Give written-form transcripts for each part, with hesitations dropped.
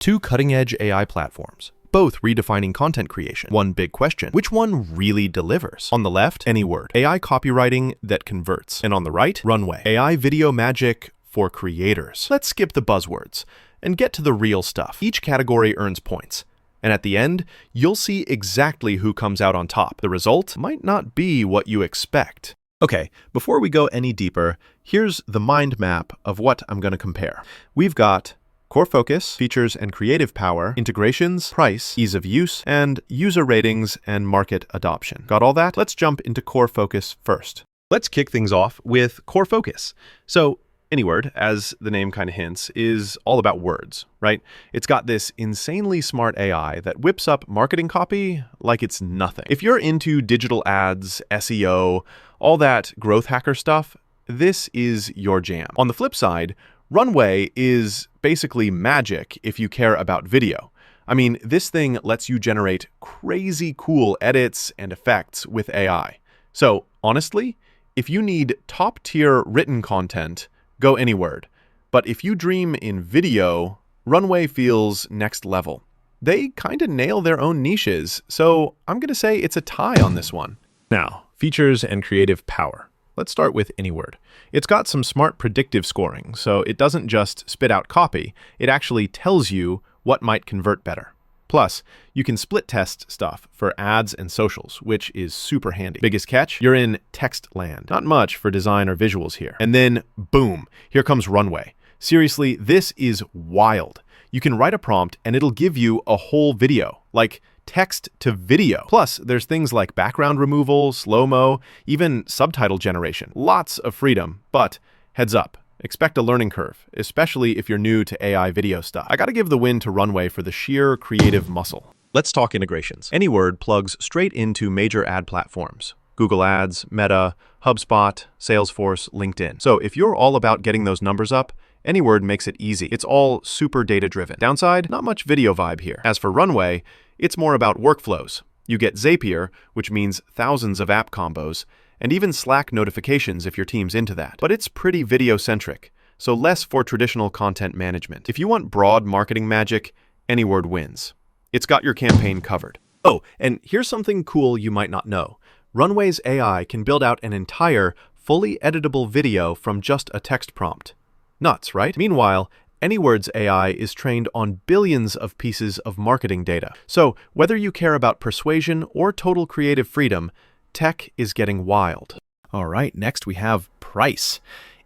Two cutting-edge AI platforms, both redefining content creation. One big question: which one really delivers? On the left, Anyword, AI copywriting that converts. And on the right, Runway, AI video magic for creators. Let's skip the buzzwords and get to the real stuff. Each category earns points, and at the end, you'll see exactly who comes out on top. The result might not be what you expect. Okay, before we go any deeper, here's the mind map of what I'm going to compare. We've got core focus, features and creative power, integrations, price, ease of use, and user ratings and market adoption. Got all that? Let's jump into core focus first. Let's kick things off with core focus. So Anyword, as the name kind of hints, is all about words, right? It's got this insanely smart AI that whips up marketing copy like it's nothing. If you're into digital ads, SEO, all that growth hacker stuff, this is your jam. On the flip side, Runway is basically magic if you care about video. I mean, this thing lets you generate crazy cool edits and effects with AI. So honestly, if you need top-tier written content, go Anyword. But if you dream in video, Runway feels next level. They kind of nail their own niches, so I'm going to say it's a tie on this one. Now, features and creative power. Let's start with Anyword. It's got some smart predictive scoring, so it doesn't just spit out copy, it actually tells you what might convert better. Plus, you can split test stuff for ads and socials, which is super handy. Biggest catch? You're in text land. Not much for design or visuals here. And then, boom, here comes Runway. Seriously, this is wild. You can write a prompt and it'll give you a whole video, like text to video. Plus, there's things like background removal, slow-mo, even subtitle generation. Lots of freedom, but heads up. Expect a learning curve, especially if you're new to AI video stuff. I gotta give the win to Runway for the sheer creative muscle. Let's talk integrations. Anyword plugs straight into major ad platforms: Google Ads, Meta, HubSpot, Salesforce, LinkedIn. So if you're all about getting those numbers up, Anyword makes it easy. It's all super data-driven. Downside, not much video vibe here. As for Runway, it's more about workflows. You get Zapier, which means thousands of app combos, and even Slack notifications if your team's into that. But it's pretty video-centric, so less for traditional content management. If you want broad marketing magic, Anyword wins. It's got your campaign covered. Oh, and here's something cool you might not know. Runway's AI can build out an entire, fully editable video from just a text prompt. Nuts, right? Meanwhile, Anyword's AI is trained on billions of pieces of marketing data. So whether you care about persuasion or total creative freedom, tech is getting wild. All right, next we have price.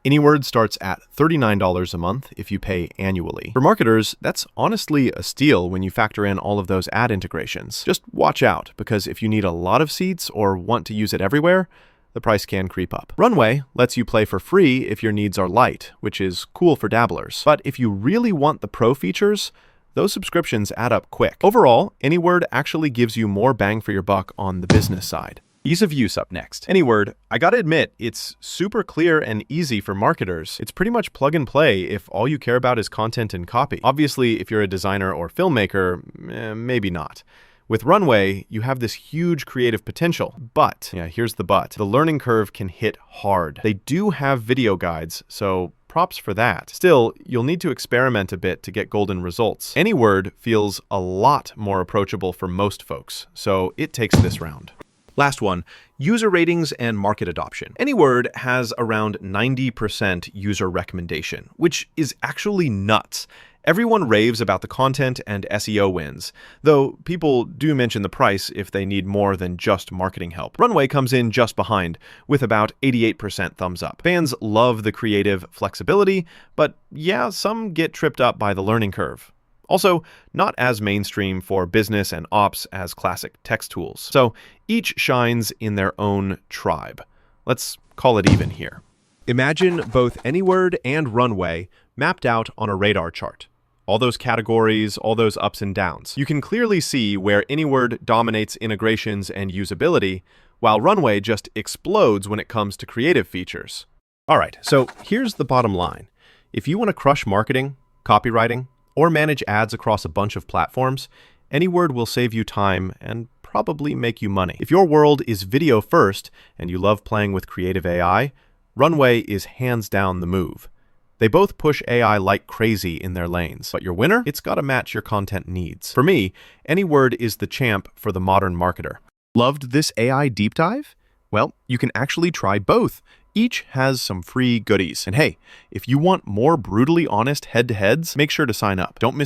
Anyword starts at $39 a month if you pay annually. For marketers, that's honestly a steal when you factor in all of those ad integrations. Just watch out, because if you need a lot of seats or want to use it everywhere, the price can creep up. Runway lets you play for free if your needs are light, which is cool for dabblers. But if you really want the pro features, those subscriptions add up quick. Overall, Anyword actually gives you more bang for your buck on the business side. Ease of use up next. Anyword, I gotta admit, it's super clear and easy for marketers. It's pretty much plug and play if all you care about is content and copy. Obviously, if you're a designer or filmmaker, maybe not. With Runway, you have this huge creative potential, but, here's the but, the learning curve can hit hard. They do have video guides, so props for that. Still, you'll need to experiment a bit to get golden results. Anyword feels a lot more approachable for most folks, so it takes this round. Last one, user ratings and market adoption. Anyword has around 90% user recommendation, which is actually nuts. Everyone raves about the content and SEO wins, though people do mention the price if they need more than just marketing help. Runway comes in just behind, with about 88% thumbs up. Fans love the creative flexibility, but yeah, some get tripped up by the learning curve. Also, not as mainstream for business and ops as classic text tools. So each shines in their own tribe. Let's call it even here. Imagine both Anyword and Runway mapped out on a radar chart. All those categories, all those ups and downs. You can clearly see where Anyword dominates integrations and usability, while Runway just explodes when it comes to creative features. All right, so here's the bottom line. If you want to crush marketing, copywriting, or manage ads across a bunch of platforms, Anyword will save you time and probably make you money. If your world is video first and you love playing with creative AI, Runway is hands down the move. They both push AI like crazy in their lanes, but your winner? It's gotta match your content needs. For me, Anyword is the champ for the modern marketer. Loved this AI deep dive? Well, you can actually try both. Each has some free goodies. And hey, if you want more brutally honest head-to-heads, make sure to sign up. Don't miss